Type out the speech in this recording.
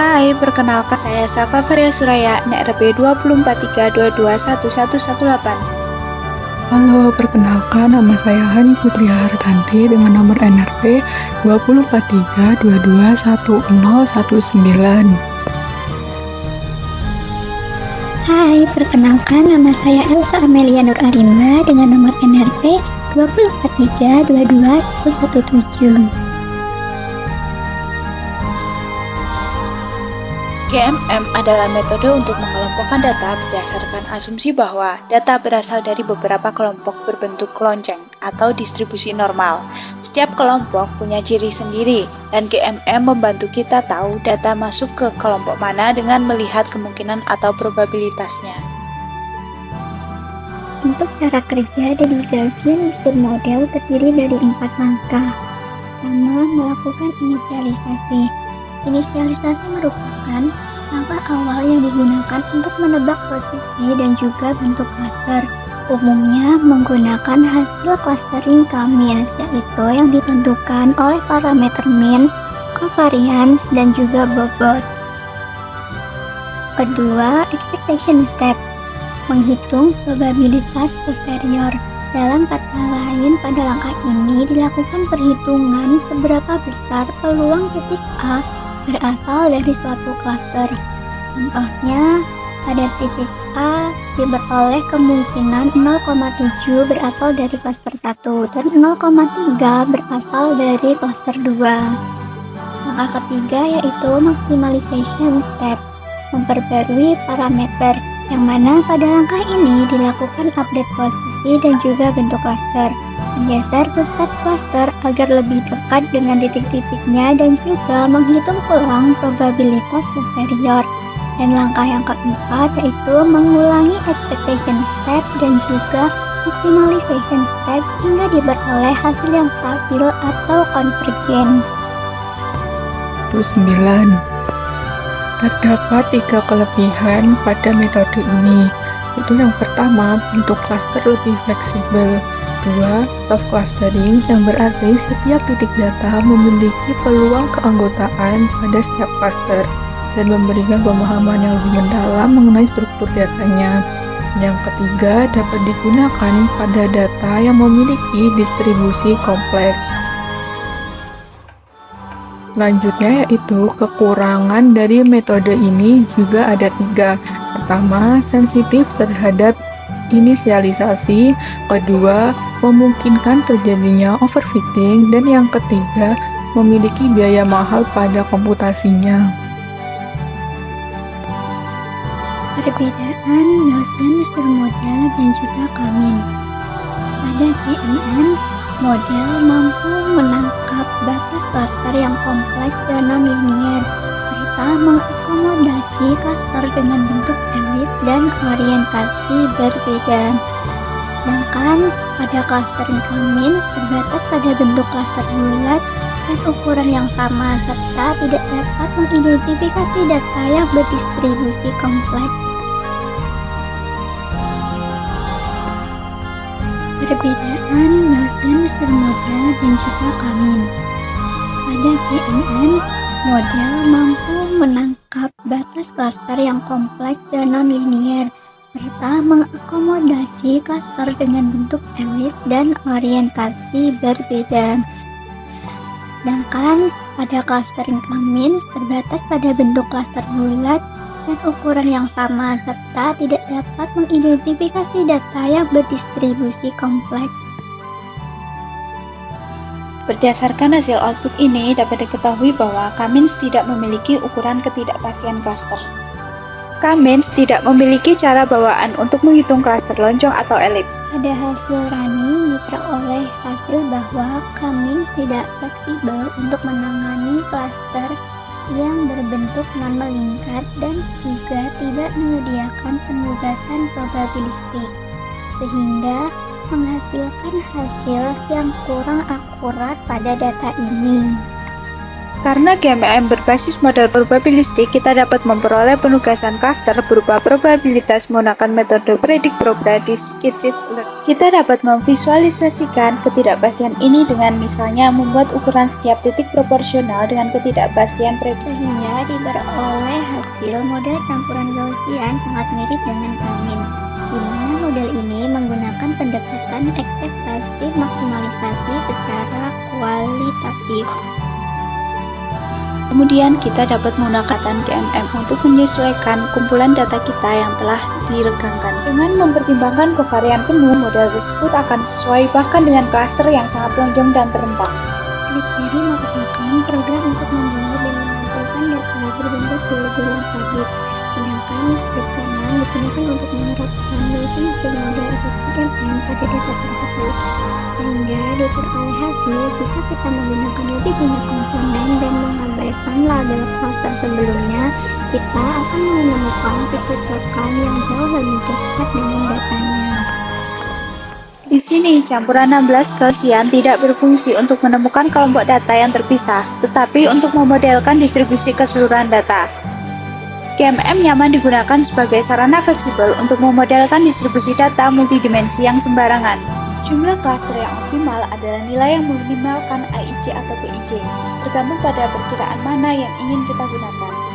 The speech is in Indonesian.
Hai, perkenalkan saya Safa Faria Suraya, NRP 243221118. Halo, perkenalkan nama saya Hani Putri Hartanti dengan nomor NRP 243221019. Hai, perkenalkan nama saya Elsa Amelia Nur Arimba dengan nomor NRP 243221117. GMM adalah metode untuk mengelompokkan data berdasarkan asumsi bahwa data berasal dari beberapa kelompok berbentuk lonceng atau distribusi normal. Setiap kelompok punya ciri sendiri, dan GMM membantu kita tahu data masuk ke kelompok mana dengan melihat kemungkinan atau probabilitasnya. Untuk cara kerja dari Gaussian Lister Model terdiri dari 4 langkah. Pertama, melakukan inisialisasi. Inisialisasi merupakan langkah awal yang digunakan untuk menebak posisi dan juga bentuk klaster. Umumnya menggunakan hasil clustering K-means, yaitu yang ditentukan oleh parameter means, covariance, dan juga bobot. Kedua, expectation step. Menghitung probabilitas posterior. Dalam kata lain, pada langkah ini dilakukan perhitungan seberapa besar peluang titik A berasal dari suatu klaster. Contohnya, pada titik A diperoleh kemungkinan 0,7 berasal dari klaster 1 dan 0,3 berasal dari klaster 2. Langkah ketiga yaitu maximalization step, memperbarui parameter, yang mana pada langkah ini dilakukan update posisi dan juga bentuk klaster, menggeser pusat klaster agar lebih dekat dengan titik-titiknya dan juga menghitung ulang probabilitas posterior. Dan langkah yang keempat yaitu mengulangi expectation step dan juga maximalization step hingga diperoleh hasil yang stabil atau konvergen. 9. Terdapat 3 kelebihan pada metode ini, yaitu yang pertama, bentuk klaster lebih fleksibel. 2. Soft clustering, yang berarti setiap titik data memiliki peluang keanggotaan pada setiap cluster dan memberikan pemahaman yang lebih mendalam mengenai struktur datanya. Yang ketiga, dapat digunakan pada data yang memiliki distribusi kompleks. Selanjutnya yaitu kekurangan dari metode ini juga ada 3. Pertama, sensitif terhadap inisialisasi. Kedua, memungkinkan terjadinya overfitting. Dan yang ketiga, memiliki biaya mahal pada komputasinya. Perbedaan Gaussian Lister Model dan juga K-means. Pada GMM, model mampu menangkap batas klaster yang kompleks dan non-linear serta mengakomodasi klaster dengan bentuk elips dan orientasi berbeda. Sedangkan pada clustering K-means terbatas pada bentuk klaster bulat dan ukuran yang sama serta tidak dapat mengidentifikasi data yang berdistribusi kompleks. Perbedaan Gaussian Lister Model dan juga K-means. Pada GMM, model mampu menangkap batas klaster yang kompleks dan non-linear serta mengakomodasi klaster dengan bentuk elips dan orientasi berbeda. Sedangkan pada clustering K-means terbatas pada bentuk klaster bulat dan ukuran yang sama serta tidak dapat mengidentifikasi data yang berdistribusi kompleks. Berdasarkan hasil output ini, dapat diketahui bahwa K-means tidak memiliki ukuran ketidakpastian klaster. K-means tidak memiliki cara bawaan untuk menghitung klaster lonceng atau elips. Pada hasil running diperoleh hasil bahwa K-means tidak fleksibel untuk menangani klaster yang berbentuk non-melingkar dan juga tidak menyediakan penugasan probabilistik, sehingga menghasilkan hasil yang kurang akurat pada data ini. Karena GMM berbasis model probabilistik, kita dapat memperoleh penugasan klaster berupa probabilitas menggunakan metode predik probabilistic learning. Kita dapat memvisualisasikan ketidakpastian ini dengan misalnya membuat ukuran setiap titik proporsional dengan ketidakpastian prediksi. Sehingga diperoleh hasil model campuran Gaussian sangat mirip dengan K-min, di mana model ini menggunakan pendekatan ekspektasi maksimalisasi secara kualitatif. Kemudian kita dapat menggunakan GMM untuk menyesuaikan kumpulan data kita yang telah diregangkan. Dengan mempertimbangkan kovarian penuh, model tersebut akan sesuai bahkan dengan klaster yang sangat lonjong dan terentang. Trig merupakan program untuk membuat dan mengumpulkan data berbentuk bulat yang sabit, sedangkan trig digunakan untuk menerapkan Bayesian model efektif GMM pada data tersebut. Sehingga diperoleh hasil jika kita menggunakan lebih banyak komponen dan mengabaikan label klaster sebelumnya, kita akan menemukan kecocokan yang jauh lebih dekat dengan datanya. Di sini, campuran 16 Gaussian tidak berfungsi untuk menemukan kelompok data yang terpisah, tetapi untuk memodelkan distribusi keseluruhan data. GMM nyaman digunakan sebagai sarana fleksibel untuk memodelkan distribusi data multidimensi yang sembarangan. Jumlah klaster yang optimal adalah nilai yang meminimalkan AIJ atau PIJ, tergantung pada perkiraan mana yang ingin kita gunakan.